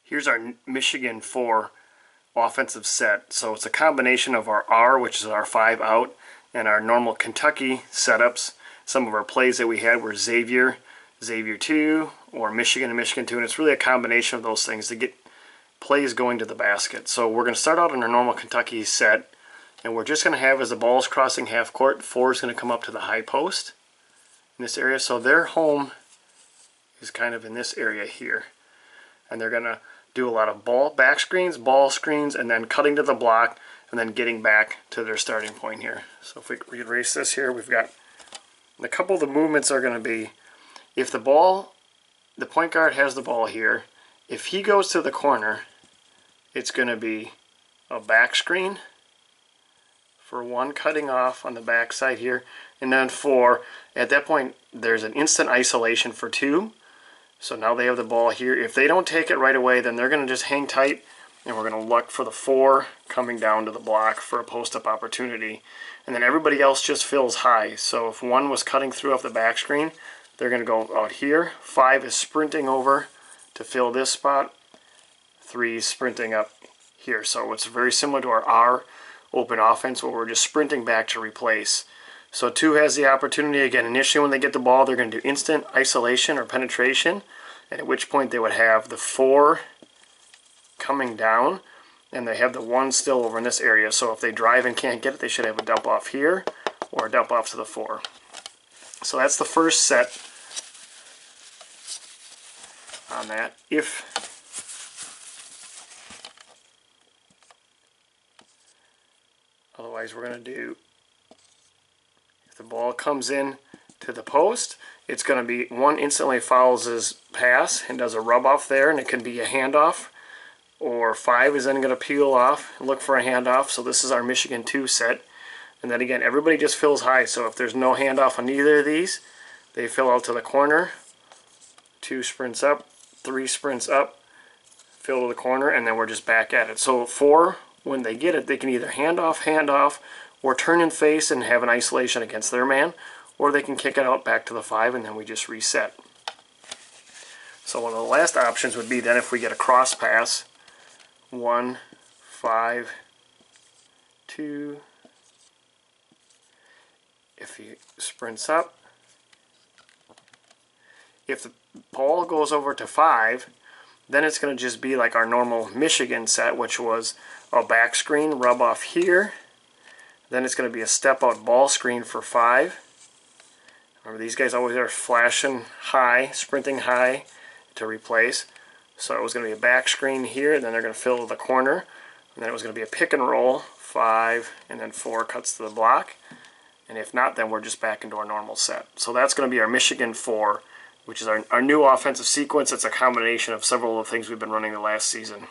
Here's our Michigan 4 offensive set. So it's a combination of our R, which is our 5 out, and our normal Kentucky setups. Some of our plays that we had were Xavier, Xavier 2, or Michigan and Michigan 2, and it's really a combination of those things to get plays going to the basket. So we're going to start out in our normal Kentucky set, and we're just going to have, as the ball's crossing half court, 4 is going to come up to the high post in this area. So their home is kind of in this area here, and they're going to do a lot of back screens, ball screens, and then cutting to the block, and then getting back to their starting point here. So if we erase this here, we've got a couple of the movements are going to be, if the point guard has the ball here, if he goes to the corner, it's going to be a back screen for 1, cutting off on the back side here, and then 4, at that point there's an instant isolation for 2. So now they have the ball here. If they don't take it right away, then they're going to just hang tight, and we're going to look for the 4 coming down to the block for a post-up opportunity. And then everybody else just fills high. So if 1 was cutting through off the back screen, they're going to go out here. 5 is sprinting over to fill this spot. 3 is sprinting up here. So it's very similar to our R open offense, where we're just sprinting back to replace. So 2 has the opportunity, again, initially when they get the ball, they're going to do instant isolation or penetration, and at which point they would have the 4 coming down, and they have the 1 still over in this area. So if they drive and can't get it, they should have a dump off here, or a dump off to the 4. So that's the first set on that. Otherwise we're going to do, if the ball comes in to the post, it's going to be 1 instantly fouls his pass and does a rub off there, and it can be a handoff, or 5 is then going to peel off and look for a handoff. So this is our Michigan 2 set. And then again, everybody just fills high. So if there's no handoff on either of these, they fill out to the corner. 2 sprints up, 3 sprints up, fill to the corner, and then we're just back at it. So 4, when they get it, they can either hand off, or turn and face and have an isolation against their man, or they can kick it out back to the 5, and then we just reset. So one of the last options would be then if we get a cross pass, 1, 5, 2, if he sprints up, if the ball goes over to 5, then it's going to just be like our normal Michigan set, which was a back screen, rub off here. Then it's going to be a step out ball screen for 5. Remember, these guys always are flashing high, sprinting high to replace. So it was going to be a back screen here, and then they're going to fill to the corner. And then it was going to be a pick and roll, 5, and then 4 cuts to the block. And if not, then we're just back into our normal set. So that's going to be our Michigan 4, which is our new offensive sequence. It's a combination of several of the things we've been running the last season.